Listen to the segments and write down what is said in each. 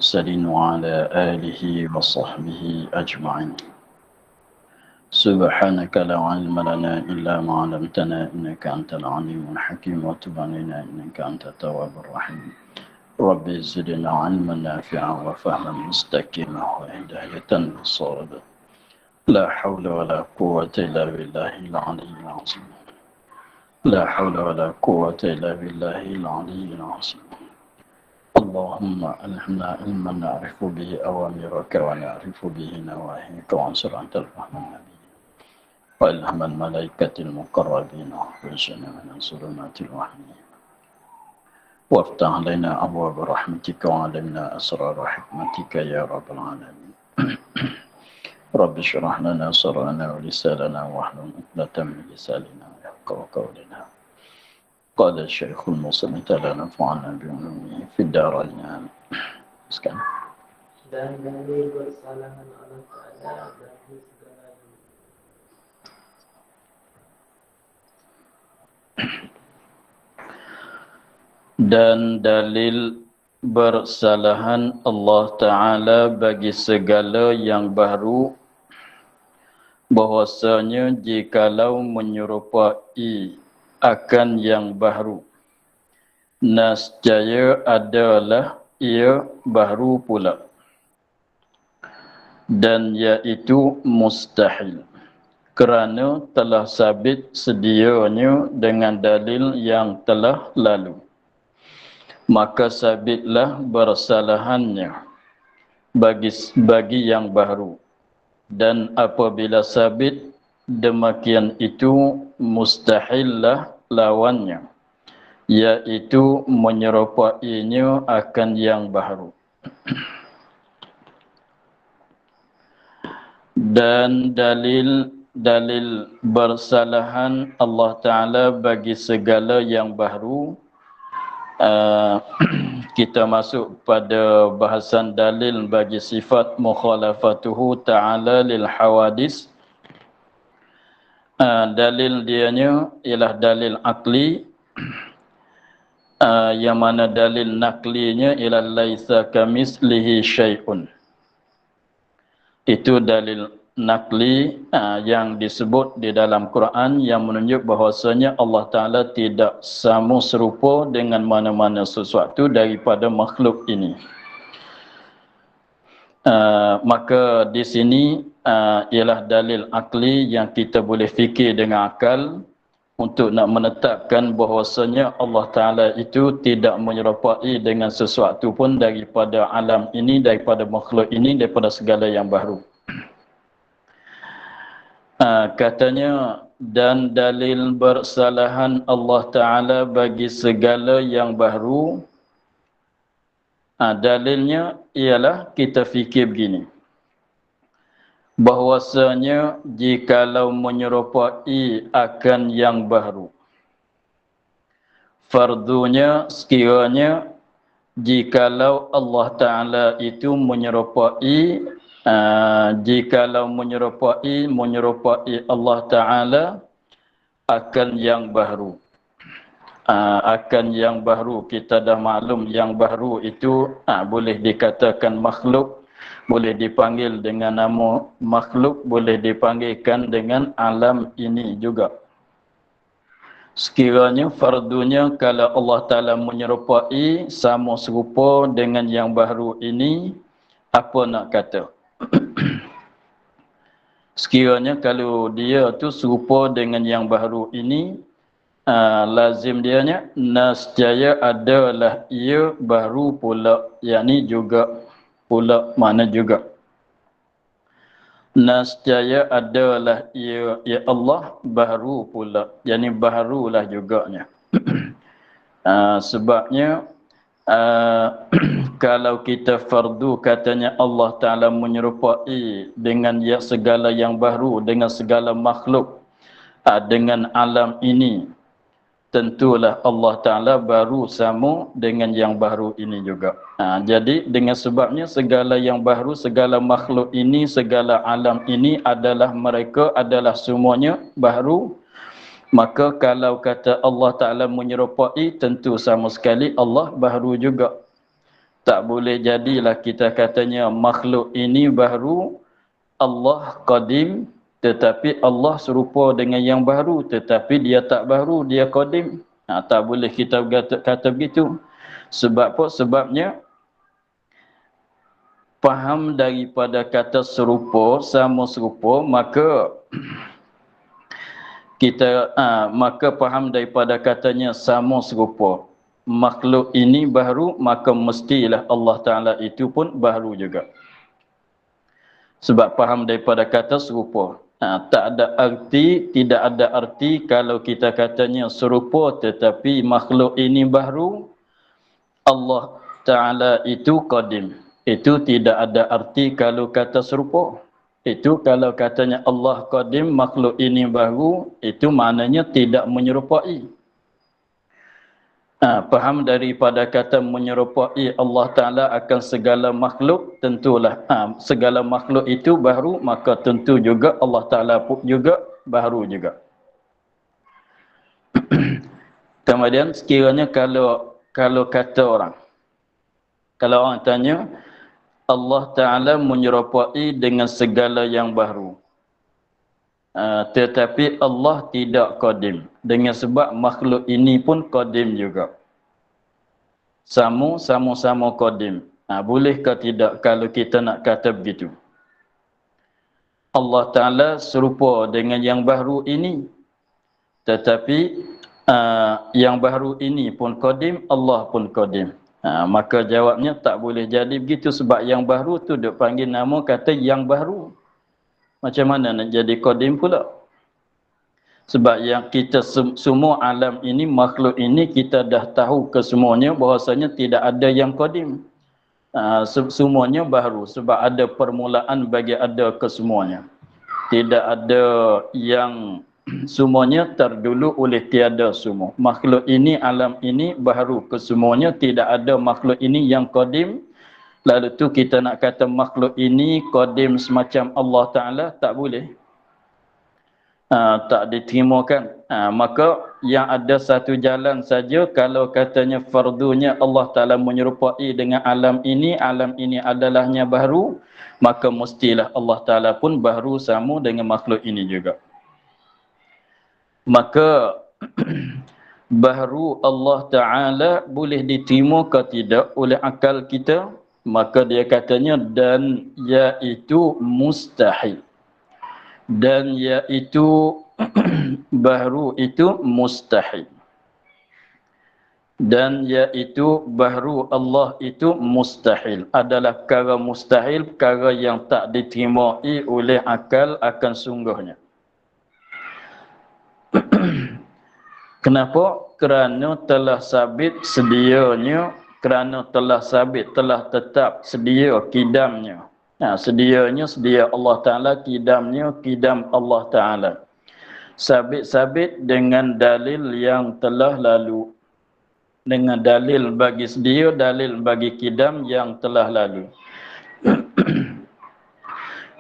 المرسلين وعلى آله وصحبه أجمعين. سبحانك لا علم لنا إلا ما علمتنا إنك أنت العليم الحكيم وتب علينا إنك أنت التواب الرحيم. ربي زدنا علما نافعا وفهما مستقيما وهداية للصواب. لا حول ولا قوة إلا بالله العلي العظيم. لا حول ولا قوة إلا بالله العلي العظيم. اللهم ألهمنا علما نعرف به أوامرك ونعرف به نواهيك وانصر أنت الفهم النبي وإلهم الملائكة المقربين واخرجنا من ظلمات الوهم وافتح علينا أبواب رحمتك وعلمنا أسرار حكمتك يا رب العالمين. رب اشرح لنا صدرنا ولساننا واحلل عقدة من لساننا يفقهوا قولنا. قال الشيخ المصلي تعالى نفعنا بعلومه في الدارين آمين. Sekarang. Dan dari kesalahan Allah Ta'ala dari segala dan dalil bersalahan Allah Ta'ala bagi segala yang baru, bahwasanya jikalau menyerupai akan yang baru, nascaya adalah ia baru pula, dan iaitu mustahil, kerana telah sabit sedianya dengan dalil yang telah lalu. Maka sabitlah bersalahannya bagi yang baru, dan apabila sabit demikian itu mustahillah lawannya, iaitu menyerupainya akan yang baru. Dan dalil bersalahan Allah Ta'ala bagi segala yang baru, kita masuk pada bahasan dalil bagi sifat mukhalafatuhu ta'ala lil hawadis. Dalil dianya ialah dalil akli, yang mana dalil naklinya ialah laisa kamislihi syai'un. Itu dalil nakli yang disebut di dalam Quran, yang menunjuk bahawasanya Allah Ta'ala tidak sama serupa dengan mana-mana sesuatu daripada makhluk ini. Maka di sini ialah dalil akli yang kita boleh fikir dengan akal untuk nak menetapkan bahawasanya Allah Ta'ala itu tidak menyerupai dengan sesuatu pun daripada alam ini, daripada makhluk ini, daripada segala yang baru. Katanya, dan dalil bersalahan Allah Ta'ala bagi segala yang baru, dalilnya ialah kita fikir begini, bahwasanya jikalau menyerupai akan yang baru, fardunya sekiranya jikalau Allah Ta'ala itu menyerupai, jikalau menyerupai Allah Ta'ala akan yang baru. Akan yang baru, kita dah maklum yang baru itu boleh dikatakan makhluk, boleh dipanggil dengan nama makhluk, boleh dipanggilkan dengan alam ini juga. Sekiranya fardunya kalau Allah Ta'ala menyerupai, sama serupa dengan yang baru ini, apa nak kata? Sekiranya kalau dia tu serupa dengan yang baru ini, lazim dianya nascaya adalah ia baru pula, yakni juga pula, mana juga nascaya adalah ia, ya Allah baru pula, yakni barulah juganya. Sebabnya kalau kita fardu katanya Allah Ta'ala menyerupai dengan segala yang baru, dengan segala makhluk, dengan alam ini, tentulah Allah Ta'ala baru sama dengan yang baru ini juga. Jadi dengan sebabnya segala yang baru, segala makhluk ini, segala alam ini adalah mereka, adalah semuanya baru. Maka kalau kata Allah Ta'ala menyerupai, tentu sama sekali Allah baru juga. Tak boleh jadilah kita katanya makhluk ini baru, Allah qadim, tetapi Allah serupa dengan yang baru, tetapi dia tak baru, dia qadim. Tak boleh kita kata begitu. Sebab apa? Sebabnya faham daripada kata serupa, sama serupa, maka kita maka faham daripada katanya sama serupa. Makhluk ini baru, maka mestilah Allah Ta'ala itu pun baru juga. Sebab faham daripada kata serupa. Tak ada arti, tidak ada arti kalau kita katanya serupa tetapi makhluk ini baru, Allah Ta'ala itu qadim. Itu tidak ada arti kalau kata serupa. Itu kalau katanya Allah qadim, makhluk ini baru, itu maknanya tidak menyerupai. Faham daripada kata menyerupai Allah Ta'ala akan segala makhluk, tentulah segala makhluk itu baru, maka tentu juga Allah Ta'ala pun juga baru juga. Kemudian sekiranya kalau kata orang, kalau orang tanya Allah Ta'ala menyerupai dengan segala yang baru, tetapi Allah tidak qadim, dengan sebab makhluk ini pun qadim juga. Sama-sama qadim. Boleh ke tidak kalau kita nak kata begitu? Allah Ta'ala serupa dengan yang baru ini, tetapi yang baru ini pun qadim, Allah pun qadim. Maka jawabnya tak boleh jadi begitu, sebab yang baru tu dia panggil nama kata yang baru. Macam mana nak jadi qadim pula? Sebab yang kita semua alam ini, makhluk ini, kita dah tahu kesemuanya bahawasanya tidak ada yang qadim. Semuanya baru, sebab ada permulaan bagi ada kesemuanya. Tidak ada yang semuanya terdulu oleh tiada semua. Makhluk ini, alam ini baru kesemuanya, tidak ada makhluk ini yang qadim. Lalu tu kita nak kata makhluk ini qadim semacam Allah Ta'ala, tak boleh. Tak diterimakan. Maka yang ada satu jalan saja, kalau katanya fardunya Allah Ta'ala menyerupai dengan alam ini adalahnya baru, maka mestilah Allah Ta'ala pun baru sama dengan makhluk ini juga. Maka baharu Allah Ta'ala boleh diterima ke tidak oleh akal kita? Maka dia katanya dan iaitu mustahil. Dan iaitu baharu itu mustahil. Dan iaitu baharu Allah itu mustahil. Adalah perkara mustahil, perkara yang tak diterimai oleh akal akan sungguhnya. Kenapa? Kerana telah sabit sedianya, kerana telah sabit, telah tetap sedia kidamnya. Sedianya sedia Allah Ta'ala, kidamnya kidam Allah Ta'ala. Sabit-sabit dengan dalil yang telah lalu. Dengan dalil bagi sedia, dalil bagi kidam yang telah lalu.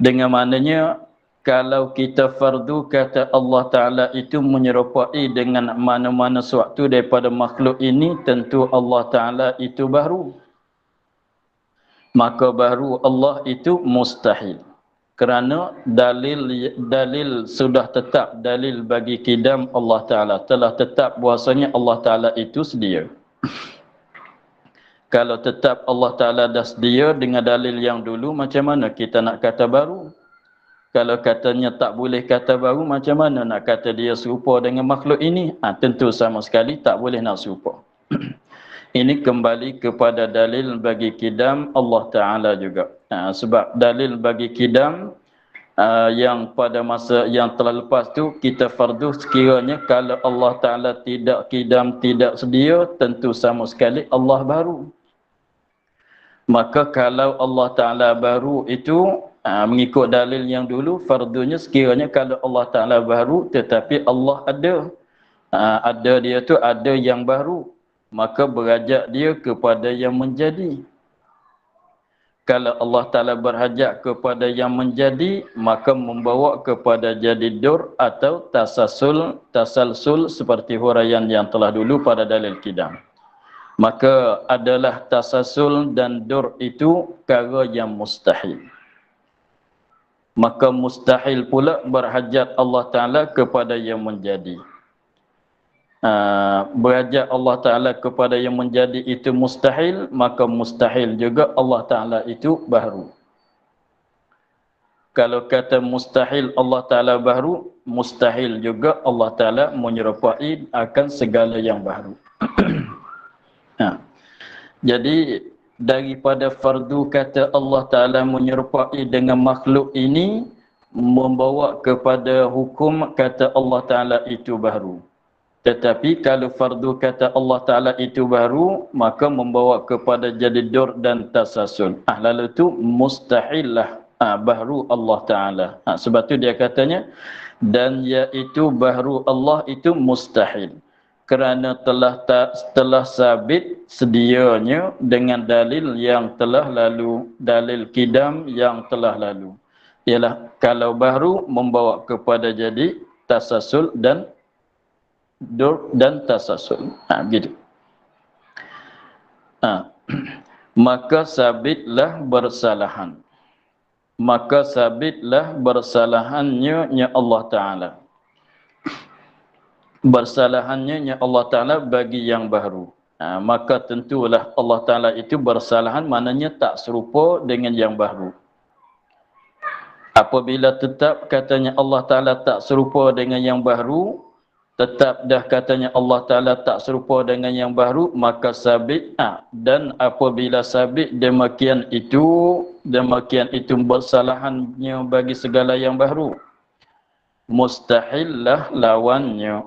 Dengan maknanya, kalau kita fardu kata Allah Ta'ala itu menyerupai dengan mana-mana suatu daripada makhluk ini, tentu Allah Ta'ala itu baru. Maka baru Allah itu mustahil. Kerana dalil sudah tetap, dalil bagi kidam Allah Ta'ala. Telah tetap bahasanya Allah Ta'ala itu sedia. Kalau tetap Allah Ta'ala dah sedia dengan dalil yang dulu, macam mana kita nak kata baru? Kalau katanya tak boleh kata baru, macam mana nak kata dia serupa dengan makhluk ini? Tentu sama sekali tak boleh nak serupa. Ini kembali kepada dalil bagi kidam Allah Ta'ala juga. Sebab dalil bagi kidam yang pada masa yang telah lepas tu, kita fardu sekiranya kalau Allah Ta'ala tidak kidam, tidak sedia, tentu sama sekali Allah baru. Maka kalau Allah Ta'ala baru itu, mengikut dalil yang dulu, fardunya sekiranya kalau Allah Ta'ala baru tetapi Allah ada. Ada dia tu ada yang baru. Maka berajak dia kepada yang menjadi. Kalau Allah Ta'ala berhajat kepada yang menjadi, maka membawa kepada jadi dur atau tasalsul seperti huraian yang telah dulu pada dalil kidam. Maka adalah tasasul dan dur itu perkara yang mustahil. Maka mustahil pula berhajat Allah Ta'ala kepada yang menjadi. Berhajat Allah Ta'ala kepada yang menjadi itu mustahil, maka mustahil juga Allah Ta'ala itu baharu. Kalau kata mustahil Allah Ta'ala baharu, mustahil juga Allah Ta'ala menyerupai akan segala yang baharu. Jadi daripada fardu kata Allah Ta'ala menyerupai dengan makhluk ini, membawa kepada hukum kata Allah Ta'ala itu baharu. Tetapi kalau fardu kata Allah Ta'ala itu baharu, maka membawa kepada jadi dur dan tasasul. Lalu itu mustahil lah baharu Allah Ta'ala. Sebab tu dia katanya, dan iaitu baharu Allah itu mustahil. Kerana telah sabit sedianya dengan dalil yang telah lalu, dalil kidam yang telah lalu. Ialah kalau baharu membawa kepada jadi tasasul dan dur dan tasasul. Gitu. Maka sabitlah bersalahan. Maka sabitlah bersalahannya Allah Ta'ala. Bersalahannya Allah Ta'ala bagi yang baharu. Maka tentulah Allah Ta'ala itu bersalahan, maknanya tak serupa dengan yang baharu. Apabila tetap katanya Allah Ta'ala tak serupa dengan yang baharu, tetap dah katanya Allah Ta'ala tak serupa dengan yang baharu, maka sabit. Dan apabila sabit demikian itu bersalahannya bagi segala yang baharu, mustahillah lawannya.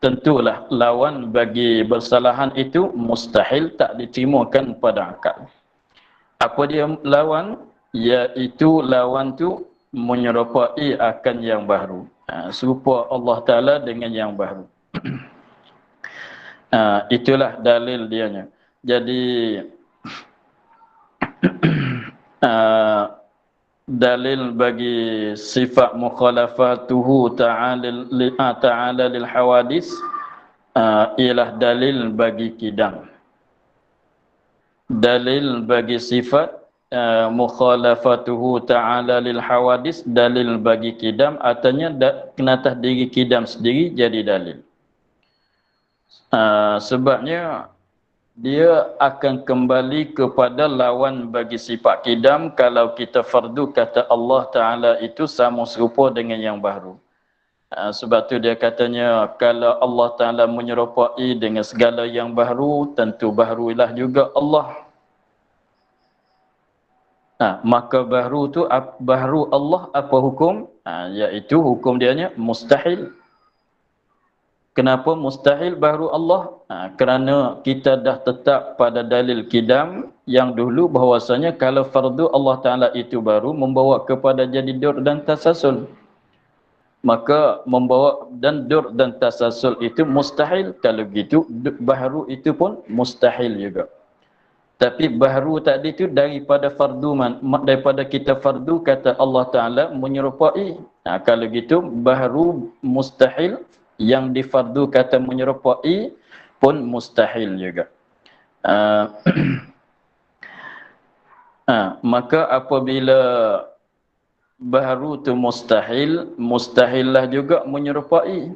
Tentulah lawan bagi bersalahan itu mustahil, tak diterimakan pada akal. Apa dia lawan? Iaitu lawan tu menyerupai akan yang baharu. Serupa Allah Ta'ala dengan yang baharu. Itulah dalil dianya. Jadi dalil bagi sifat mukhalafatuhu ta'ala lil hawadis ialah dalil bagi kidam. Dalil bagi sifat mukhalafatuhu ta'ala lil hawadis, dalil bagi kidam, artinya kena atas diri kidam sendiri jadi dalil. Sebabnya dia akan kembali kepada lawan bagi sifat kidam kalau kita fardu kata Allah Ta'ala itu sama serupa dengan yang baharu. Sebab tu dia katanya kalau Allah Ta'ala menyerupai dengan segala yang baharu, tentu baharulah juga Allah. Maka baharu tu, baharu Allah apa hukum? Iaitu hukum dianya mustahil. Kenapa mustahil baharu Allah? Kerana kita dah tetap pada dalil kidam yang dulu bahwasanya kalau fardu Allah Ta'ala itu baru membawa kepada jadi dur dan tasasul. Maka membawa dan dur dan tasasul itu mustahil. Kalau gitu baharu itu pun mustahil juga. Tapi baharu tadi itu daripada fardu, daripada kita fardu kata Allah Ta'ala menyerupai. Kalau gitu baharu mustahil, yang difardu kata menyerupai pun mustahil juga. Maka apabila baharu tu mustahil, mustahillah juga menyerupai.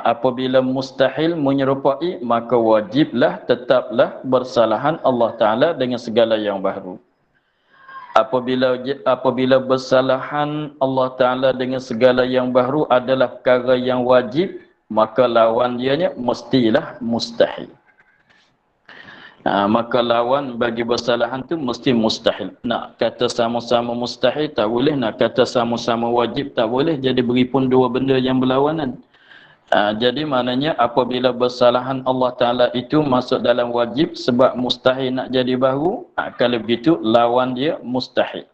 Apabila mustahil menyerupai, maka wajiblah tetaplah bersalahan Allah Ta'ala dengan segala yang baharu. Apabila bersalahan Allah Ta'ala dengan segala yang baharu adalah perkara yang wajib, maka lawan dianya mestilah mustahil. Maka lawan bagi bersalahan tu mesti mustahil. Nak kata sama-sama mustahil tak boleh, nak kata sama-sama wajib tak boleh, jadi beri pun dua benda yang berlawanan. Jadi maknanya apabila bersalahan Allah Ta'ala itu masuk dalam wajib sebab mustahil nak jadi baharu, kalau begitu lawan dia mustahil.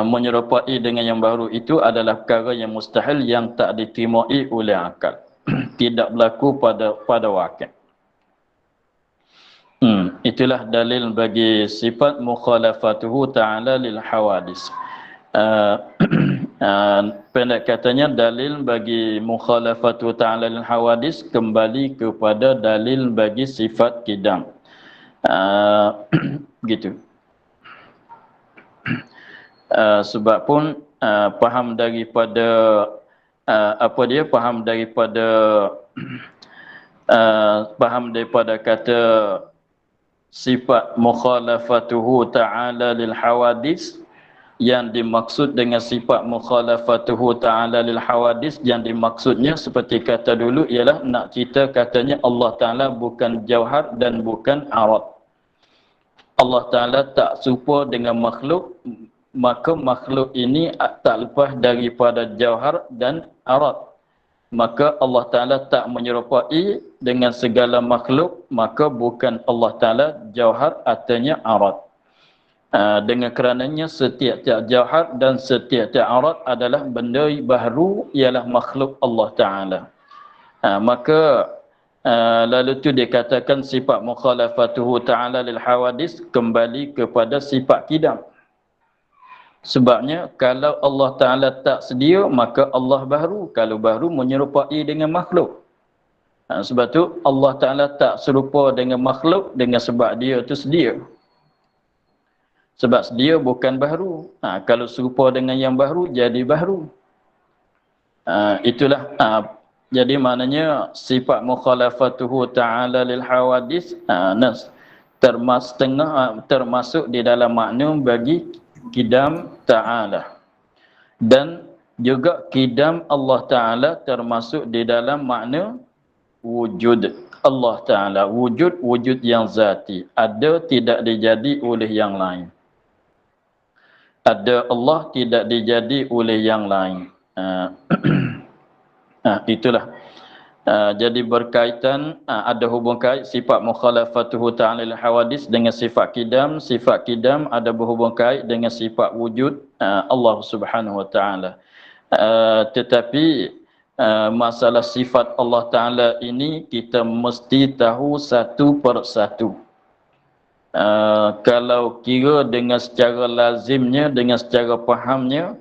Menyerupai dengan yang baharu itu adalah perkara yang mustahil, yang tak diterimai oleh akal. Tidak berlaku pada wakil. Itulah dalil bagi sifat mukhalafatuhu ta'ala lil hawadis. Pendek katanya, dalil bagi mukhalafatu ta'ala lil hawadis kembali kepada dalil bagi sifat kidam. Gitu. Sebab pun faham daripada faham daripada kata sifat mukhalafatuhu ta'ala lil hawadis, yang dimaksud dengan sifat mukhalafatuhu ta'ala lil hawadis, yang dimaksudnya seperti kata dulu ialah nak cerita katanya Allah Ta'ala bukan jauhar dan bukan arad. Allah Ta'ala tak serupa dengan makhluk, maka makhluk ini tak lepas daripada jauhar dan arad. Maka Allah Ta'ala tak menyerupai dengan segala makhluk, maka bukan Allah Ta'ala jauhar, artinya arad. Dengan kerananya setiap-tiap jauhar dan setiap-tiap arad adalah benda baharu, ialah makhluk Allah Ta'ala. Maka lalu tu dikatakan sifat mukhalafatuhu ta'ala lil hawadis kembali kepada sifat kidam. Sebabnya kalau Allah Ta'ala tak sedia, maka Allah baharu. Kalau baharu menyerupai dengan makhluk. Sebab tu Allah Ta'ala tak serupa dengan makhluk dengan sebab dia tu sedia. Sebab sedia bukan baharu. Kalau serupa dengan yang baharu, jadi baharu. Itulah. Jadi maknanya sifat mukhalafatuhu ta'ala lil hawadis termasuk di dalam makna bagi kidam ta'ala. Dan juga kidam Allah Ta'ala termasuk di dalam makna wujud Allah Ta'ala. Wujud yang zati. Ada tidak dijadi oleh yang lain. Ada Allah tidak dijadi oleh yang lain. Itulah. Jadi berkaitan, ada hubung kait sifat mukhalafatuhu ta'ala lil hawadis dengan sifat kidam. Sifat kidam ada berhubung kait dengan sifat wujud Allah Subhanahu wa ta'ala. Tetapi masalah sifat Allah Ta'ala ini kita mesti tahu satu per satu. Kalau kira dengan secara lazimnya, dengan secara fahamnya,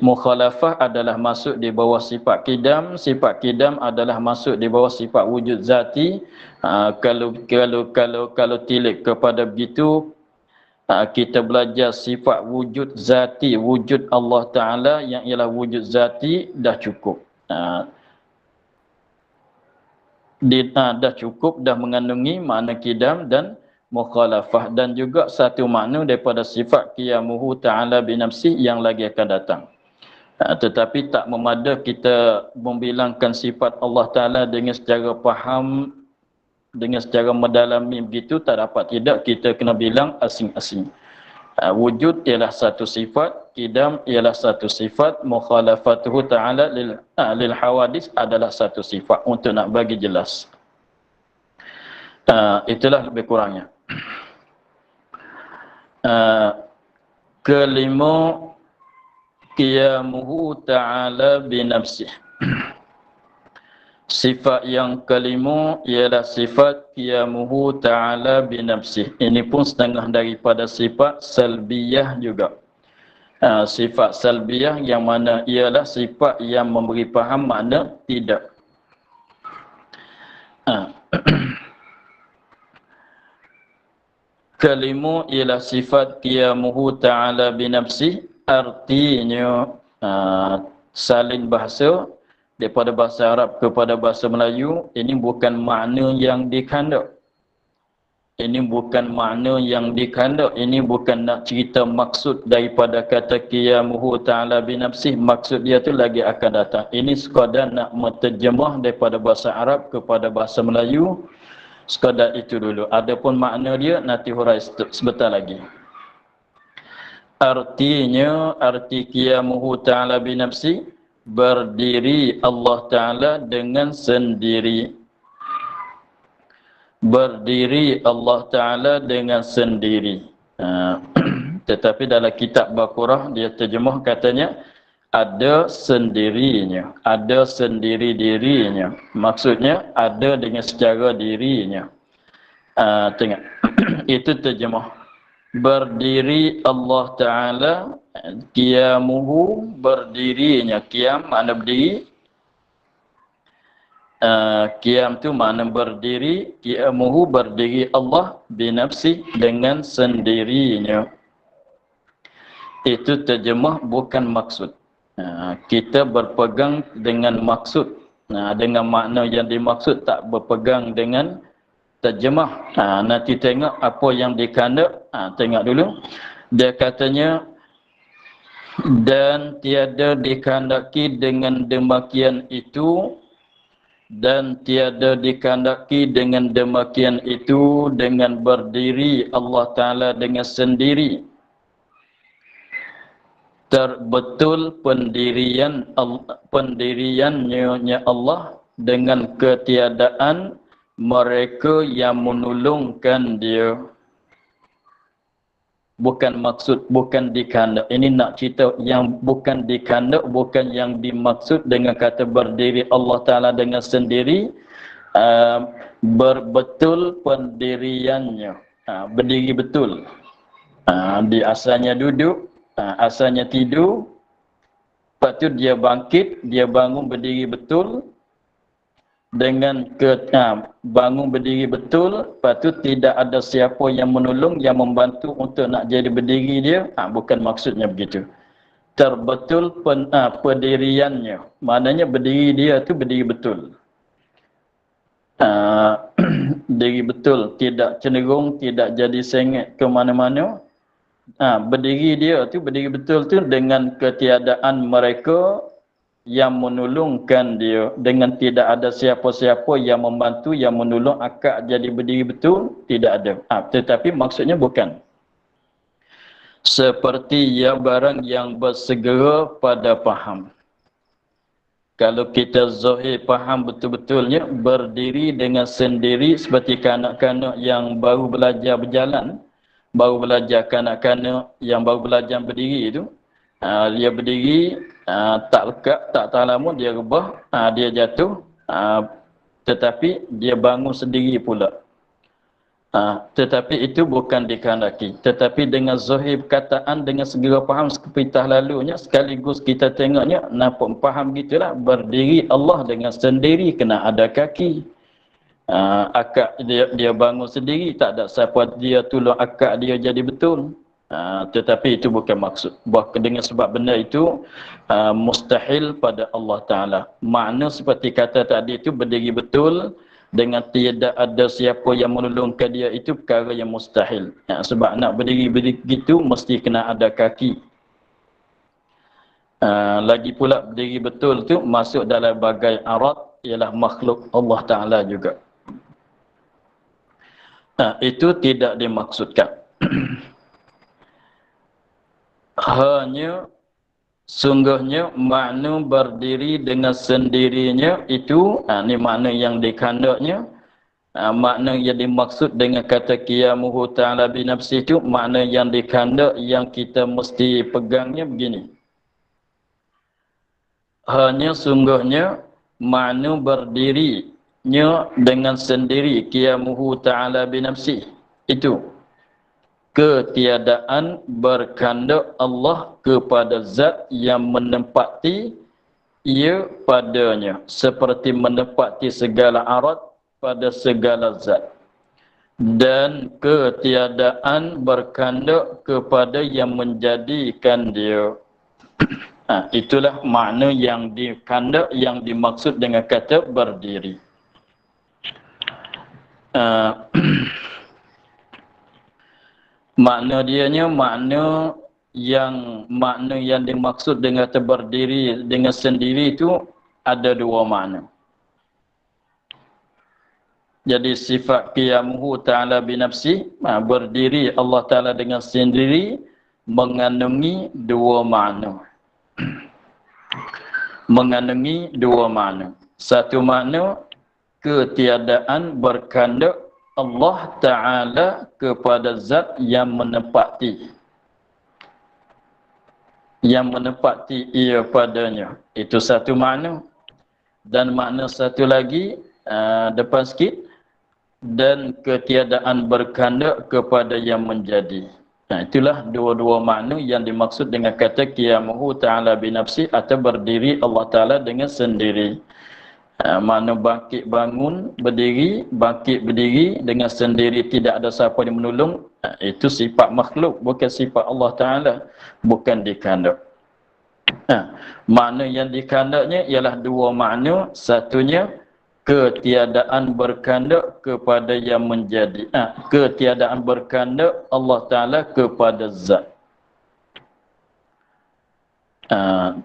mukhalafah adalah masuk di bawah sifat kidam. Sifat kidam adalah masuk di bawah sifat wujud zati. Kalau tilik kepada begitu, kita belajar sifat wujud zati, wujud Allah Ta'ala yang ialah wujud zati, dah cukup. Dah cukup, dah mengandungi makna kidam dan mukhalafah, dan juga satu makna daripada sifat qiyamuhu ta'ala binafsih yang lagi akan datang. Tetapi tak memada kita membilangkan sifat Allah Ta'ala dengan secara faham, dengan secara mendalami begitu, tak dapat. Tidak, kita kena bilang asing-asing. Wujud ialah satu sifat, kidam ialah satu sifat, mukhalafatuhu ta'ala lil hawadis adalah satu sifat, untuk nak bagi jelas. Itulah lebih kurangnya. Kelima, qiyamuhu ta'ala binafsih. Sifat yang kelima ialah sifat qiyamuhu ta'ala binafsih. Ini pun setengah daripada sifat salbiyah juga. Sifat salbiyah yang mana ialah sifat yang memberi faham makna tidak. Kelima ialah sifat qiyamuhu ta'ala binafsih, artinya salin bahasa daripada bahasa Arab kepada bahasa Melayu. Ini bukan makna yang dikandung. Ini bukan makna yang dikandung. Ini bukan nak cerita maksud daripada kata qiyamuhu ta'ala binafsih. Maksud dia tu lagi akan datang. Ini sekadar nak menterjemah daripada bahasa Arab kepada bahasa Melayu. Sekadar itu dulu. Adapun makna dia nanti hurai sebentar lagi. Artinya, arti qiyamuhu ta'ala binafsi, berdiri Allah Ta'ala dengan sendiri. Berdiri Allah Ta'ala dengan sendiri. Tetapi dalam kitab Baqarah dia terjemah katanya ada sendirinya, ada sendiri dirinya. Maksudnya ada dengan secara dirinya. Tengok. Itu terjemah. berdiri Allah Ta'ala, qiyamuhu, berdirinya. Qiyam makna berdiri, qiyam tu makna berdiri, qiyamuhu berdiri Allah binafsi dengan sendirinya. Itu terjemah bukan maksud. Kita berpegang dengan maksud, dengan makna yang dimaksud, tak berpegang dengan terjemah. Nanti tengok apa yang dikandung. Tengok dulu. Dia katanya, dan tiada dikandaki dengan demikian itu, dan tiada dikandaki dengan demikian itu dengan berdiri Allah Ta'ala dengan sendiri. Terbetul pendiriannya Allah dengan ketiadaan mereka yang menolongkan dia. Bukan maksud, bukan dikandak. Ini nak cerita yang bukan dikandak, bukan yang dimaksud dengan kata berdiri Allah Ta'ala dengan sendiri. Berbetul pendiriannya. Berdiri betul. Di asalnya duduk, asalnya tidur. Lepas tu dia bangkit, dia bangun berdiri betul. Dengan bangun berdiri betul, lepas tu tidak ada siapa yang menolong, yang membantu untuk nak jadi berdiri dia. Bukan maksudnya begitu. Terbetul pendiriannya. Maknanya berdiri dia tu berdiri betul. Berdiri betul, tidak cenderung, tidak jadi sengit ke mana-mana. Berdiri dia tu, berdiri betul tu dengan ketiadaan mereka yang menolongkan dia, dengan tidak ada siapa-siapa yang membantu, yang menolong akak jadi berdiri betul, tidak ada. Tetapi maksudnya bukan. Seperti ya barang yang bersegera pada faham. Kalau kita zahir faham betul-betulnya, berdiri dengan sendiri seperti kanak-kanak yang baru belajar berjalan, baru belajar kanak-kanak yang baru belajar berdiri itu. Dia berdiri, tak lekat, tak tahan lama, dia rebah, dia jatuh, tetapi dia bangun sendiri pula. Tetapi itu bukan dikehendaki. Tetapi dengan zahir perkataan, dengan segera faham seperti lalunya, sekaligus kita tengoknya, nampak faham gitulah, berdiri Allah dengan sendiri, kena ada kaki. Akak dia bangun sendiri, tak ada siapa dia tolong akak dia jadi betul. Tetapi itu bukan maksud. Dengan sebab benda itu mustahil pada Allah Ta'ala. Makna seperti kata tadi itu berdiri betul dengan tidak ada siapa yang menolongkan dia, itu perkara yang mustahil. Sebab nak berdiri begitu mesti kena ada kaki. Lagi pula berdiri betul tu masuk dalam bagai arat, ialah makhluk Allah Ta'ala juga. Itu tidak dimaksudkan. Hanya sungguhnya makna berdiri dengan sendirinya itu, ni makna yang dikandaknya. Makna yang dimaksud dengan kata qiyamuhu ta'ala binafsi itu, makna yang dikandak yang kita mesti pegangnya begini. Hanya sungguhnya makna berdirinya dengan sendiri, qiyamuhu ta'ala binafsi itu, ketiadaan berkandak Allah kepada zat yang menempati ia padanya, seperti menempati segala arat pada segala zat, dan ketiadaan berkandak kepada yang menjadikan dia. Itulah makna yang dikandak, yang dimaksud dengan kata berdiri. Makna dianya, makna yang dimaksud dengan berdiri dengan sendiri itu ada dua makna. Jadi sifat qiyamuhu ta'ala binafsi, berdiri Allah Ta'ala dengan sendiri, mengandungi dua makna. Mengandungi dua makna. Satu makna, ketiadaan berkandak Allah Ta'ala kepada zat yang menempati ia padanya. Itu satu makna. Dan makna satu lagi, depan sikit, dan ketiadaan berkandak kepada yang menjadi. Itulah dua-dua makna yang dimaksud dengan kata qiyamuhu ta'ala binafsi atau berdiri Allah Ta'ala dengan sendiri. Makna bangkit bangun, berdiri, bangkit berdiri dengan sendiri, tidak ada siapa yang menolong. Itu sifat makhluk, bukan sifat Allah Ta'ala, bukan dikandung. Makna yang dikandaknya ialah dua makna. Satunya ketiadaan berkandak kepada yang menjadi. Ketiadaan berkandak Allah Ta'ala kepada zat.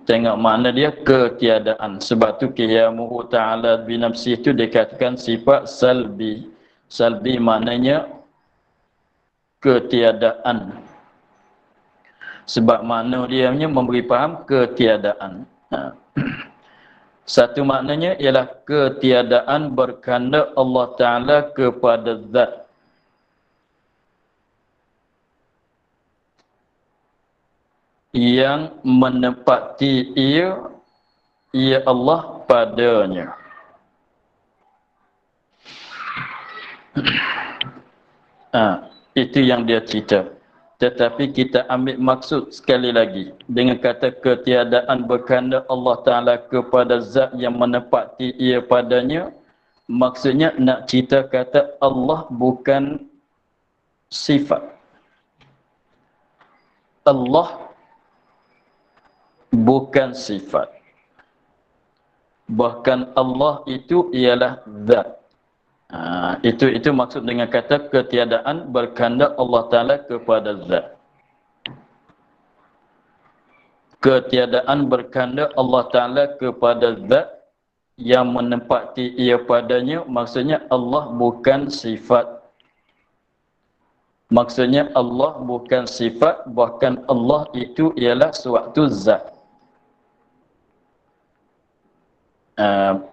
Tengok makna dia ketiadaan. Sebab tu qiyamuhu ta'ala binafsi itu dikatakan sifat salbi. Salbi maknanya ketiadaan. Sebab makna dia memberi faham ketiadaan. Satu maknanya ialah ketiadaan berkandak Allah Ta'ala kepada zat. Yang menempati ia Allah padanya. Itu yang dia cerita. Tetapi kita ambil maksud sekali lagi dengan kata ketiadaan berkandak Allah Ta'ala kepada zat yang menempati ia padanya. Maksudnya nak cerita kata Allah bukan sifat. Allah bukan sifat. Bahkan Allah itu ialah zat. Itu maksud dengan kata ketiadaan berkandak Allah Ta'ala kepada zat. Ketiadaan berkandak Allah Ta'ala kepada zat yang menempati ia padanya, maksudnya Allah bukan sifat. Maksudnya Allah bukan sifat, bahkan Allah itu ialah suatu zat.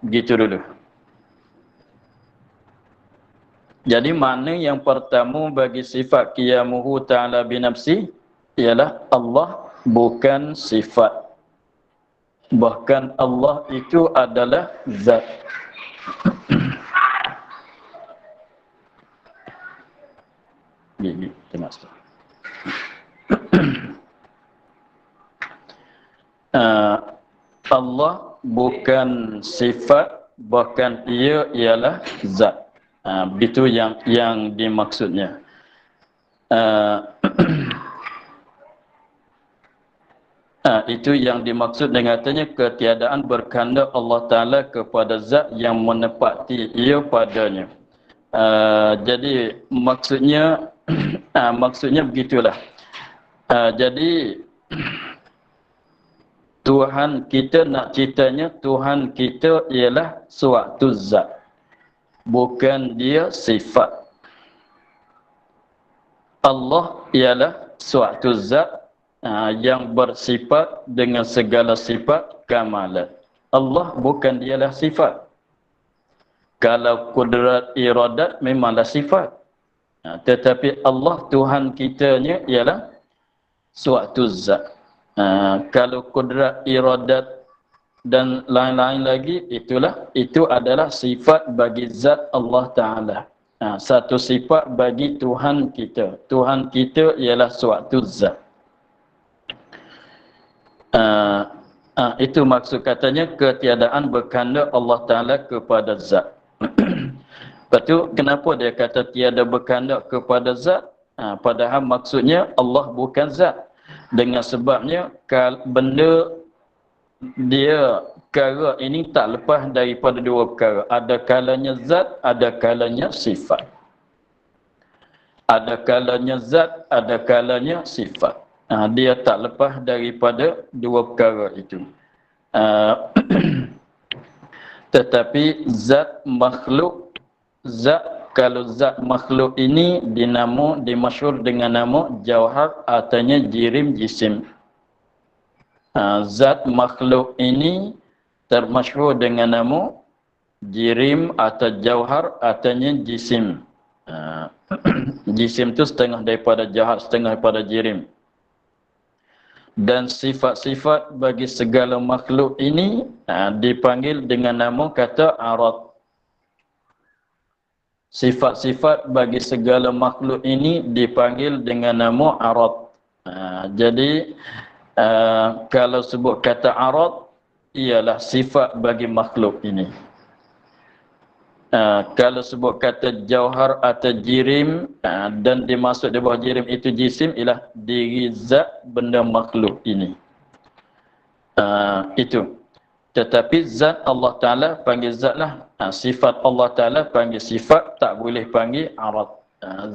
Begitu dulu. Jadi makna yang pertama bagi sifat qiyamuhu ta'ala binafsi ialah Allah bukan sifat. Bahkan Allah itu adalah zat. Ini terima kasih. Allah bukan sifat, bahkan ia ialah zat. Itu yang dimaksudnya. Itu yang dimaksud dengan katanya ketiadaan berkandak Allah Ta'ala kepada zat yang menepati ia padanya. Jadi maksudnya maksudnya begitulah. Jadi Tuhan kita nak ceritanya Tuhan kita ialah suatu zat, bukan dia sifat. Allah ialah suatu zat yang bersifat dengan segala sifat kamalat. Allah bukan dialah sifat. Kalau kudrat iradat memanglah sifat. Tetapi Allah Tuhan kitanya ialah suatu zat. Kalau kudrat iradat dan lain-lain lagi, itu adalah sifat bagi zat Allah Ta'ala. Satu sifat bagi Tuhan kita. Tuhan kita ialah suatu zat. Itu maksud katanya ketiadaan berkandak Allah Ta'ala kepada zat. Lepas tu kenapa dia kata tiada berkandak kepada zat? Padahal maksudnya Allah bukan zat. Dengan sebabnya benda dia perkara ini tak lepas daripada dua perkara. Ada kalanya zat, ada kalanya sifat. Ada kalanya zat, ada kalanya sifat. Dia tak lepas daripada dua perkara itu. Tetapi zat makhluk, kalau zat makhluk ini dimasyhur dengan nama jauhar, artinya jirim jisim. Zat makhluk ini termasyhur dengan nama jirim atau jauhar, artinya jisim. Jisim itu setengah daripada jauhar, setengah daripada jirim. Dan sifat-sifat bagi segala makhluk ini dipanggil dengan nama kata arad. Sifat-sifat bagi segala makhluk ini dipanggil dengan nama arad. Jadi kalau sebut kata arad ialah sifat bagi makhluk ini. Kalau sebut kata jauhar atau jirim dan dimaksud di bawah jirim itu jisim ialah diri zat benda makhluk ini. Itu. Tetapi zat Allah Ta'ala panggil zat lah. Sifat Allah Ta'ala panggil sifat, tak boleh panggil arad.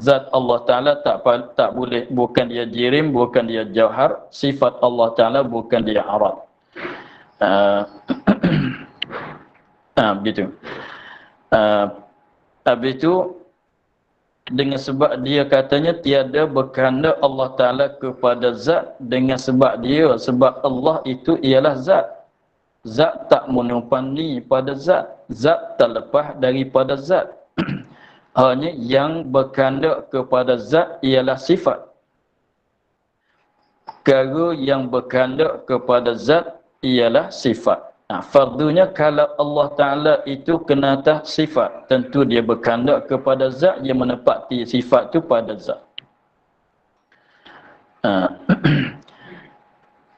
Zat Allah Ta'ala tak boleh, bukan dia jirim, bukan dia jauhar. Sifat Allah Ta'ala bukan dia arad. Begitu. Habis itu, dengan sebab dia katanya tiada berkehendak Allah Ta'ala kepada zat, dengan sebab Allah itu ialah zat. Zat tak menumpani pada zat. Zat tak lepas daripada zat. Hanya yang berkehendak kepada zat ialah sifat. Perkara yang berkehendak kepada zat ialah sifat. Fardunya kalau Allah Ta'ala itu kena atas sifat, tentu dia berkehendak kepada zat yang menepati sifat itu pada zat.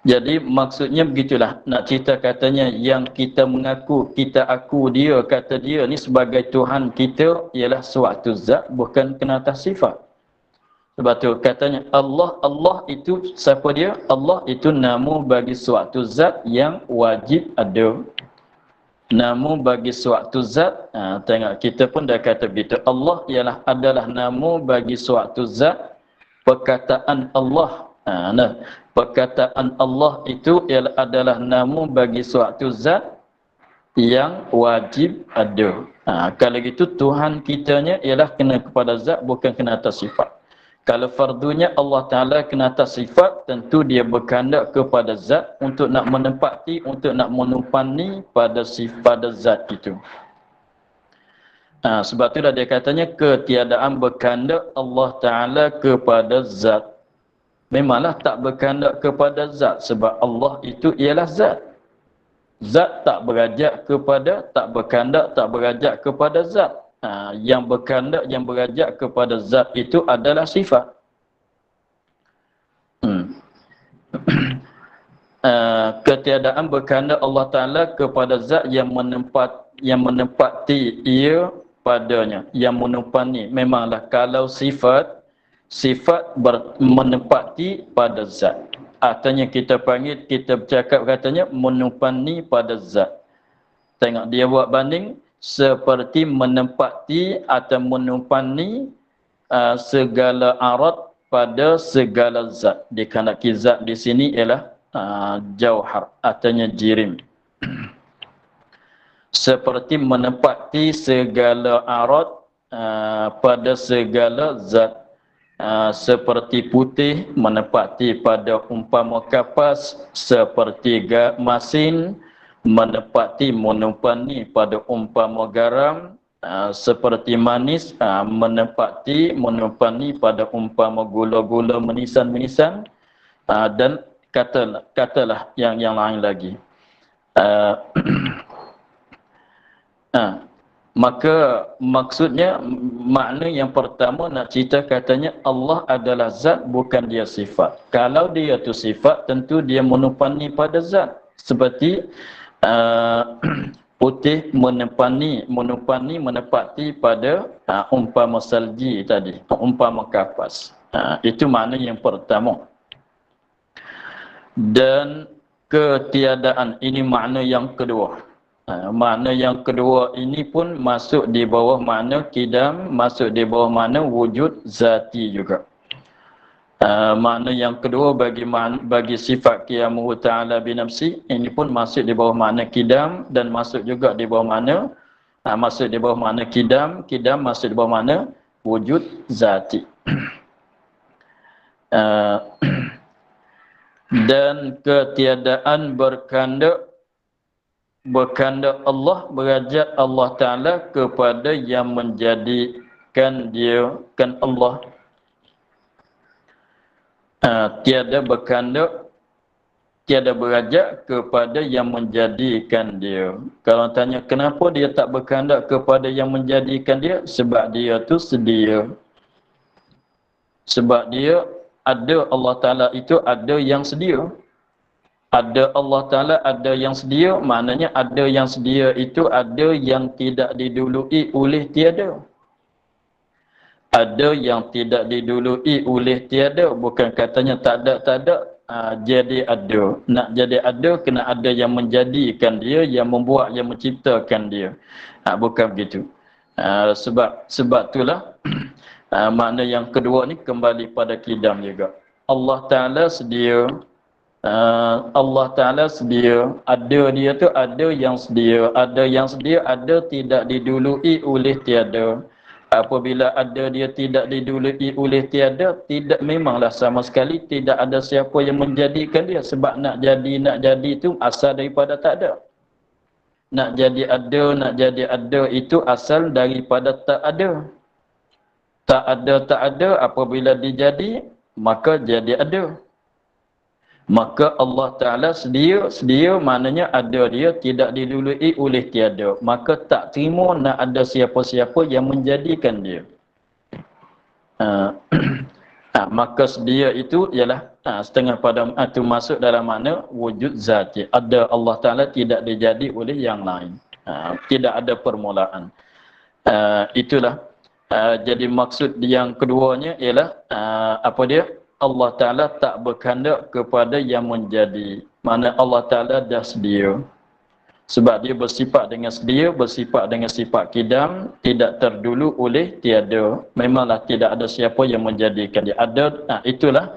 Jadi maksudnya begitulah. Nak cerita katanya yang kita mengaku, kita aku dia, kata dia ni sebagai Tuhan kita ialah suatu zat, bukan kena atas sifat. Sebab tu katanya Allah itu siapa dia? Allah itu nama bagi suatu zat yang wajib ada. Nama bagi suatu zat, tengok kita pun dah kata begitu. Allah adalah nama bagi suatu zat, perkataan Allah. Perkataan Allah itu adalah nama bagi suatu zat yang wajib ada. Kalau gitu Tuhan kitanya ialah kena kepada zat, bukan kena atas sifat. Kalau fardunya Allah Ta'ala kena atas sifat, tentu dia berkehendak kepada zat untuk nak menempati, untuk nak menumpani pada sifat zat itu. Sebab tu dah dia katanya ketiadaan berkehendak Allah Ta'ala kepada zat. Memanglah tak berkehendak kepada zat, sebab Allah itu ialah zat. Zat tak berajak kepada, tak berkehendak, tak berajak kepada zat. Yang berkehendak, yang berajak kepada zat itu adalah sifat. Ketiadaan berkehendak Allah Ta'ala kepada zat yang menempati ia padanya, yang menumpani. Memanglah kalau sifat menempati pada zat. Artinya kita panggil, kita bercakap katanya menumpani pada zat. Tengok dia buat banding, seperti menempati atau menumpani segala arad pada segala zat. Dikandaki zat di sini ialah jauhar, artinya jirim. Seperti menempati segala arad pada segala zat. Seperti putih menempati pada umpama kapas, seperti masin menempati menumpani pada umpama garam, seperti manis menempati menumpani pada umpama gula-gula menisan-menisan, dan katalah yang lain lagi. Maka maksudnya, makna yang pertama nak cerita katanya Allah adalah zat, bukan dia sifat. Kalau dia tu sifat, tentu dia menumpani pada zat. Seperti putih menempati pada umpama salji tadi, umpama kapas. Itu makna yang pertama. Dan ketiadaan, ini makna yang kedua. Makna yang kedua ini pun masuk di bawah makna kidam, masuk di bawah makna wujud zati juga. Makna yang kedua bagi sifat qiyamuhu ta'ala binafsi, ini pun masuk di bawah makna kidam, dan masuk juga di bawah makna masuk di bawah makna kidam masuk di bawah makna wujud zati. Dan ketiadaan berkehendak Allah, berajak Allah Ta'ala kepada yang menjadikan dia kan Allah. Tiada tiada berajak kepada yang menjadikan dia. Kalau tanya kenapa dia tak berkehendak kepada yang menjadikan dia, sebab dia tu sedia. Sebab dia ada Allah Ta'ala itu ada yang sedia. Ada Allah Ta'ala ada yang sedia, maknanya ada yang sedia itu ada yang tidak didului oleh tiada. Ada yang tidak didului oleh tiada, bukan katanya tak ada, jadi ada. Nak jadi ada, kena ada yang menjadikan dia, yang membuat, yang menciptakan dia. Bukan begitu. Sebab itulah makna yang kedua ni kembali pada kidam juga. Allah Ta'ala sedia. Allah Ta'ala sedia, ada dia tu ada yang sedia, ada tidak didului oleh tiada. Apabila ada dia tidak didului oleh tiada, tidak, memanglah sama sekali tidak ada siapa yang menjadikan dia. Sebab nak jadi itu asal daripada tak ada. Nak jadi ada itu asal daripada tak ada. Tak ada, apabila dijadi maka jadi ada. Maka Allah Ta'ala sedia maknanya ada dia tidak didului oleh tiada. Maka tak terima nak ada siapa-siapa yang menjadikan dia. Maka sedia itu ialah setengah pada itu masuk dalam makna wujud zati. Ada Allah Ta'ala tidak dijadi oleh yang lain. Tidak ada permulaan. Itulah. Jadi maksud yang keduanya ialah apa dia? Allah Ta'ala tak berkehendak kepada yang menjadi. Mana Allah Ta'ala dah sedia. Sebab dia bersifat dengan sedia, bersifat dengan sifat kidam, tidak terdulu oleh tiada. Memanglah tidak ada siapa yang menjadikan dia. Ada, itulah.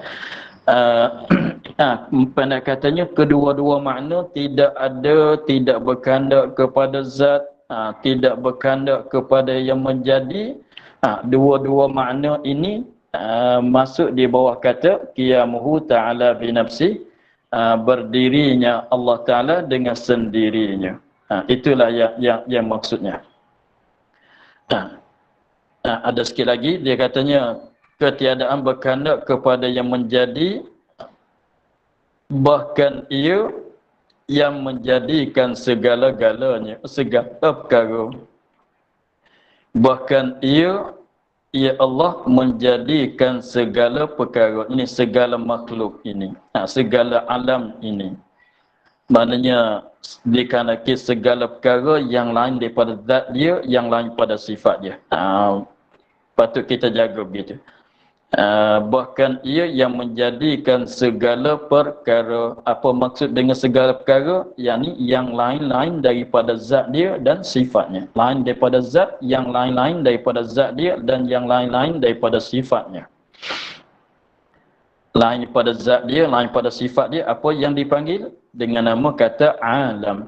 Pendek katanya, kedua-dua makna tidak ada, tidak berkehendak kepada zat, tidak berkehendak kepada yang menjadi. Dua-dua makna ini masuk di bawah kata qiyamuhu ta'ala binafsi, berdirinya Allah Ta'ala dengan sendirinya. Itulah yang maksudnya. Ada sikit lagi, dia katanya ketiadaan berkehendak kepada yang menjadi, bahkan ia yang menjadikan segala-galanya, segala perkara. Bahkan ia Allah menjadikan segala perkara ini, segala makhluk ini, segala alam ini. Maknanya dikarenakan segala perkara yang lain daripada zat dia, yang lain pada sifat dia. Patut kita jaga begitu. Bahkan ia yang menjadikan segala perkara. Apa maksud dengan segala perkara? Yakni yang lain-lain daripada zat dia dan sifatnya. Lain daripada zat, yang lain-lain daripada zat dia dan yang lain-lain daripada sifatnya. Lain daripada zat dia, lain pada sifat dia. Apa yang dipanggil? Dengan nama kata alam.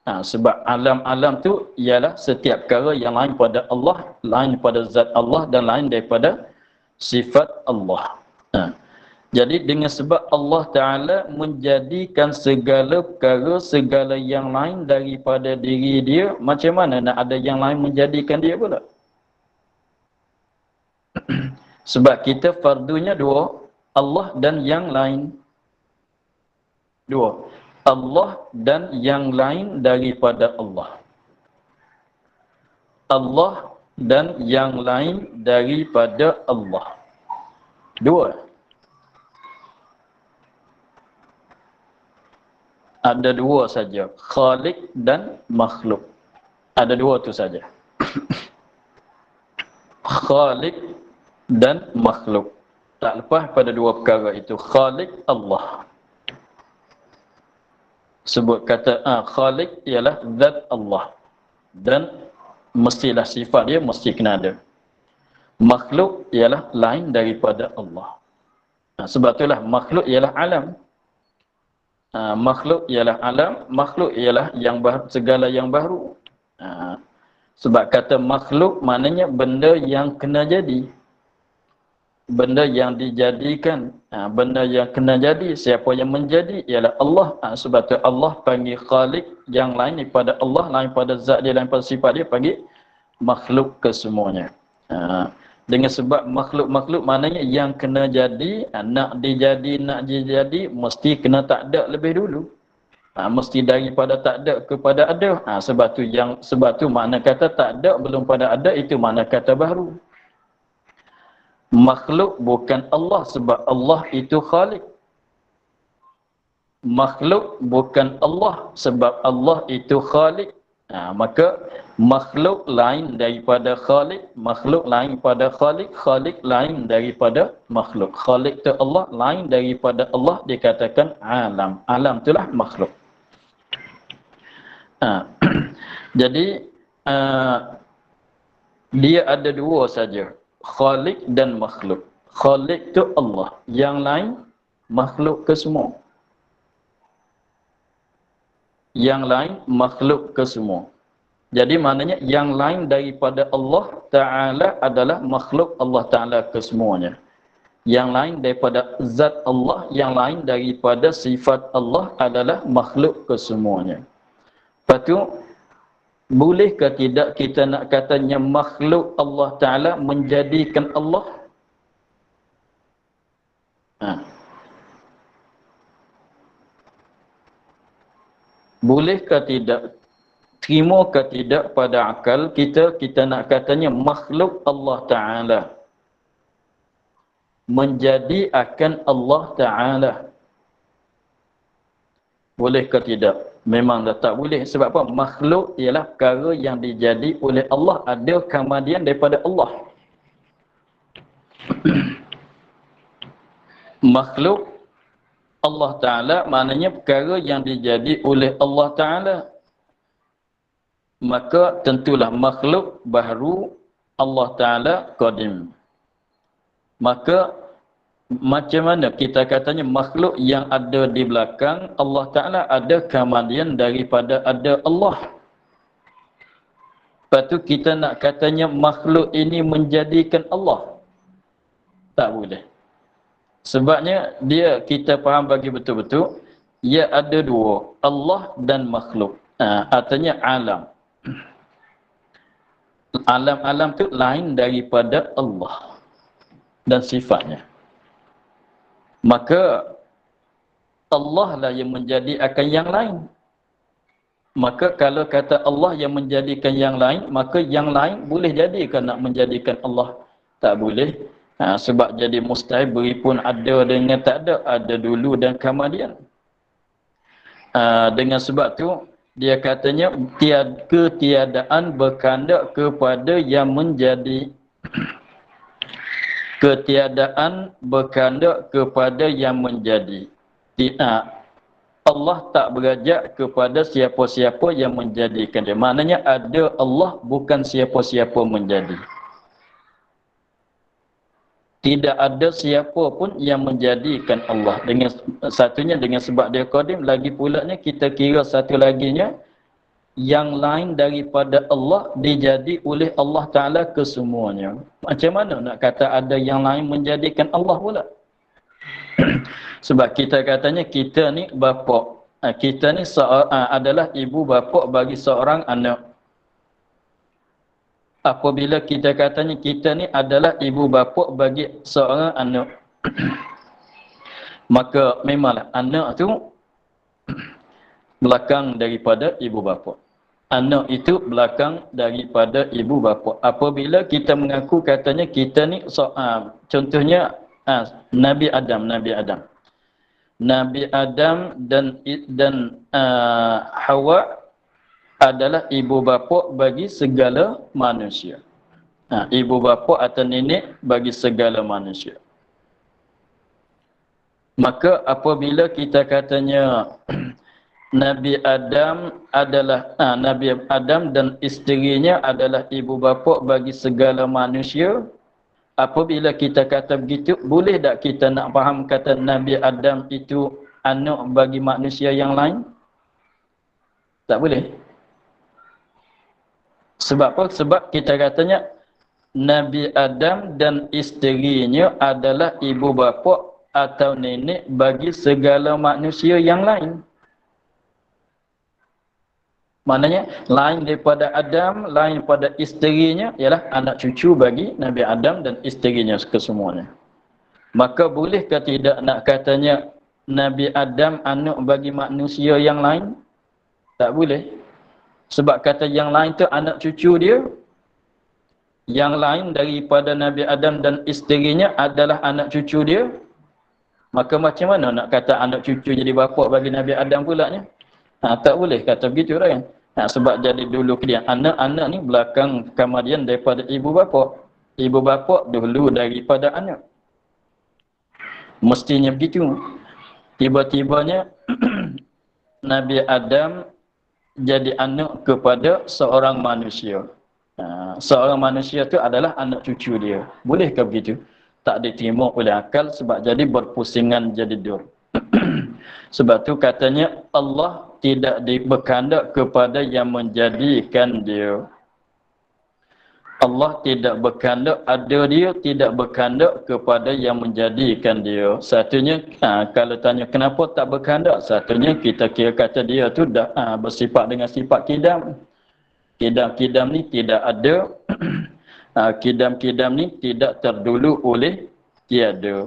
Sebab alam-alam tu ialah setiap perkara yang lain pada Allah, lain pada zat Allah dan lain daripada sifat Allah. Jadi dengan sebab Allah Ta'ala menjadikan segala perkara, segala yang lain daripada diri dia, macam mana nak ada yang lain menjadikan dia pula? Sebab kita fardunya dua, Allah dan yang lain. Dua, Allah dan yang lain daripada Allah. Allah dan yang lain daripada Allah. Dua. Ada dua saja, Khalik dan makhluk. Ada dua tu saja. Khalik dan makhluk. Tak lepas pada dua perkara itu. Khalik Allah. Sebut kata Khalik ialah zat Allah. Dan mestilah sifat dia mesti kena ada. Makhluk ialah lain daripada Allah. Sebab itulah makhluk ialah alam. Makhluk ialah alam, makhluk ialah yang baru, segala yang baru. Sebab kata makhluk maknanya benda yang kena jadi. Benda yang dijadikan, benda yang kena jadi. Siapa yang menjadi ialah Allah. Sebab itu Allah panggil Khalik, yang lain daripada Allah, lain pada zat dia, lain pada sifat dia, panggil makhluk kesemuanya. Dengan sebab makhluk-makhluk maknanya yang kena jadi, nak dijadi, mesti kena tak ada lebih dulu. Mesti daripada tak ada kepada ada. Sebab tu makna kata tak ada belum pada ada, itu makna kata baru. Makhluk bukan Allah sebab Allah itu Khalik. Makhluk bukan Allah sebab Allah itu Khalik. Maka makhluk lain daripada Khalik, makhluk lain pada Khalik, Khalik lain daripada makhluk. Khalik itu Allah, lain daripada Allah dikatakan alam. Alam itulah makhluk. Jadi dia ada dua saja, Khalik dan makhluk. Khalik itu Allah, yang lain makhluk ke semua. Yang lain makhluk ke semua. Jadi maknanya yang lain daripada Allah Ta'ala adalah makhluk Allah Ta'ala ke semuanya. Yang lain daripada zat Allah, yang lain daripada sifat Allah adalah makhluk ke semuanya. Lepas tu, boleh ke tidak kita nak katanya makhluk Allah Ta'ala menjadikan Allah? Boleh ke tidak, terima ke tidak pada akal kita nak katanya makhluk Allah Ta'ala menjadi akan Allah Ta'ala? Boleh ke tidak? Memang dah tak boleh. Sebab apa? Makhluk ialah perkara yang dijadi oleh Allah, ada kemudian daripada Allah. Makhluk Allah Ta'ala maknanya perkara yang dijadi oleh Allah Ta'ala. Maka tentulah makhluk baru, Allah Ta'ala qadim. Maka macam mana kita katanya makhluk yang ada di belakang Allah Ta'ala ada kemudian daripada ada Allah. Lepas tu kita nak katanya makhluk ini menjadikan Allah. Tak boleh. Sebabnya kita faham bagi betul-betul, ia ada dua, Allah dan makhluk. Artinya alam. Alam-alam tu lain daripada Allah dan sifatnya. Maka Allah lah yang menjadi akan yang lain. Maka kalau kata Allah yang menjadikan yang lain, maka yang lain boleh jadikan nak menjadikan Allah? Tak boleh. Sebab jadi mustahil, beri pun ada dengan tak ada, ada dulu dan kemudian. Dengan sebab tu dia katanya ketiadaan berkandak kepada yang menjadi. Ketiadaan berkandak kepada yang menjadi. Allah tak berajak kepada siapa-siapa yang menjadikan dia. Maknanya ada Allah, bukan siapa-siapa menjadi. Tidak ada siapa pun yang menjadikan Allah. Dengan satunya dengan sebab dia qadim, lagi pulanya kita kira satu laginya yang lain daripada Allah dijadi oleh Allah Ta'ala kesemuanya. Macam mana nak kata ada yang lain menjadikan Allah pula? Sebab kita katanya kita ni bapa. Kita ni adalah ibu bapa bagi seorang anak. Apabila kita katanya kita ni adalah ibu bapa bagi seorang anak, maka memanglah anak tu belakang daripada ibu bapa. Anak itu belakang daripada ibu bapa. Apabila kita mengaku katanya kita ni contohnya Nabi Adam dan Hawa adalah ibu bapa bagi segala manusia. Ibu bapa atau nenek bagi segala manusia. Maka apabila kita katanya Nabi Adam dan isterinya adalah ibu bapa bagi segala manusia, apabila kita kata begitu, boleh tak kita nak faham kata Nabi Adam itu anak bagi manusia yang lain? Tak boleh. Sebab apa? Sebab kita katanya Nabi Adam dan isterinya adalah ibu bapa atau nenek bagi segala manusia yang lain. Maknanya lain daripada Adam, lain pada isterinya ialah anak cucu bagi Nabi Adam dan isterinya kesemuanya. Maka bolehkah tidak nak katanya Nabi Adam anak bagi manusia yang lain? Tak boleh. Sebab kata yang lain tu anak cucu dia. Yang lain daripada Nabi Adam dan isterinya adalah anak cucu dia. Maka macam mana nak kata anak cucu jadi bapa bagi Nabi Adam pula nya? Tak boleh kata begitu kan. Sebab jadi dulu kemudian anak-anak ni belakang kemudian daripada ibu bapa. Ibu bapa dulu daripada anak. Mestinya begitu. Tiba-tibanya Nabi Adam jadi anak kepada seorang manusia. Seorang manusia tu adalah anak cucu dia. Bolehkah begitu? Tak diterima oleh akal sebab jadi berpusingan jadi dur. Sebab tu katanya Allah tidak berkehendak kepada yang menjadikan dia. Allah tidak berkehendak ada dia, tidak berkehendak kepada yang menjadikan dia. Satunya kalau tanya kenapa tak berkehendak, satunya kita kira kata dia tu dah bersifat dengan sifat kidam. Kidam-kidam ni tidak ada. Kidam-kidam ni tidak terdulu oleh tiada.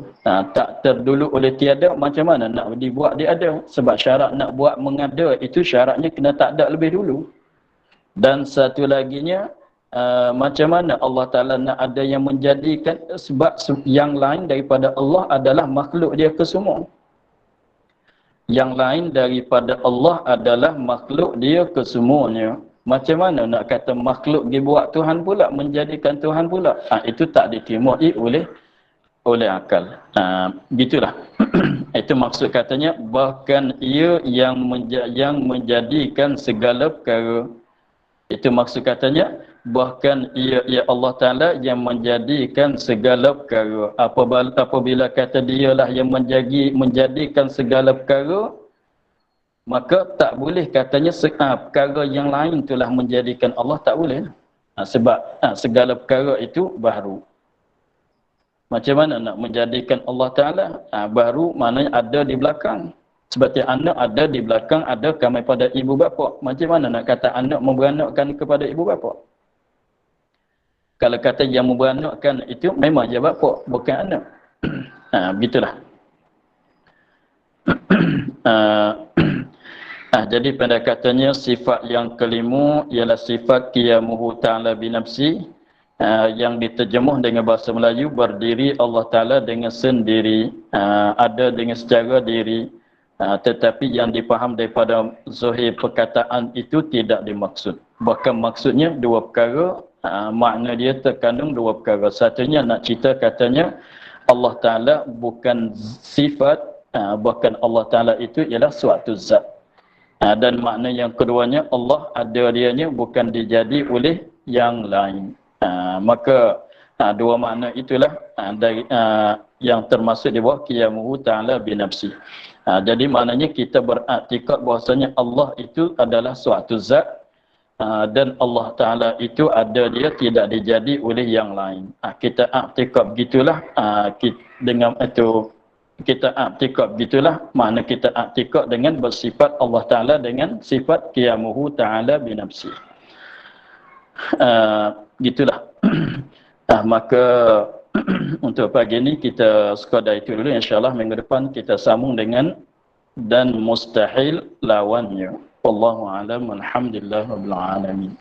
Tak terdulu oleh tiada, macam mana nak dibuat dia ada? Sebab syarat nak buat mengada itu syaratnya kena tak ada lebih dulu. Dan satu laginya, macam mana Allah Ta'ala nak ada yang menjadikan, sebab yang lain daripada Allah adalah makhluk dia kesemua. Yang lain daripada Allah adalah makhluk dia kesemuanya. Macam mana nak kata makhluk dibuat Tuhan pula, menjadikan Tuhan pula? Itu tak diterima oleh akal. Gitulah. Itu maksud katanya, bahkan ia yang menjadikan segala perkara. Itu maksud katanya, bahkan ia Allah Ta'ala yang menjadikan segala perkara. Apabila kata dialah yang menjadikan segala perkara, maka tak boleh katanya perkara yang lain itulah menjadikan Allah, tak boleh. Sebab segala perkara itu baharu. Macam mana nak menjadikan Allah Ta'ala? Baharu maknanya ada di belakang. Seperti anak ada di belakang, ada kami pada ibu bapa. Macam mana nak kata anak memberanakkan kepada ibu bapa? Kalau kata yang memberanakkan itu memang dia bapa, bukan anak. Begitulah. Jadi pada katanya sifat yang kelima ialah sifat qiyamuhu ta'ala binafsi, yang diterjemuh dengan bahasa Melayu, berdiri Allah Ta'ala dengan sendiri, ada dengan secara diri, tetapi yang dipaham daripada zahir perkataan itu tidak dimaksud. Bahkan maksudnya dua perkara, makna dia terkandung dua perkara. Satunya nak cerita katanya Allah Ta'ala bukan sifat, bahkan Allah Ta'ala itu ialah suatu zat. Dan makna yang keduanya, Allah ada dianya bukan dijadi oleh yang lain. Maka dua makna itulah dari yang termasuk di bawah qiyamuhu ta'ala binafsi. Jadi maknanya kita beriktikad bahwasanya Allah itu adalah suatu zat, dan Allah Ta'ala itu ada dia, tidak dijadi oleh yang lain. Kita iktikad begitulah, dengan itu kita iktikad begitulah, makna kita iktikad dengan bersifat Allah Ta'ala dengan sifat qiyamuhu ta'ala binafsi. Gitulah. Maka untuk pagi ini kita sekadar itu dulu. InsyaAllah minggu depan kita sambung dengan dan mustahil lawannya. Wallahu a'lam. Alhamdulillah rabbil alamin.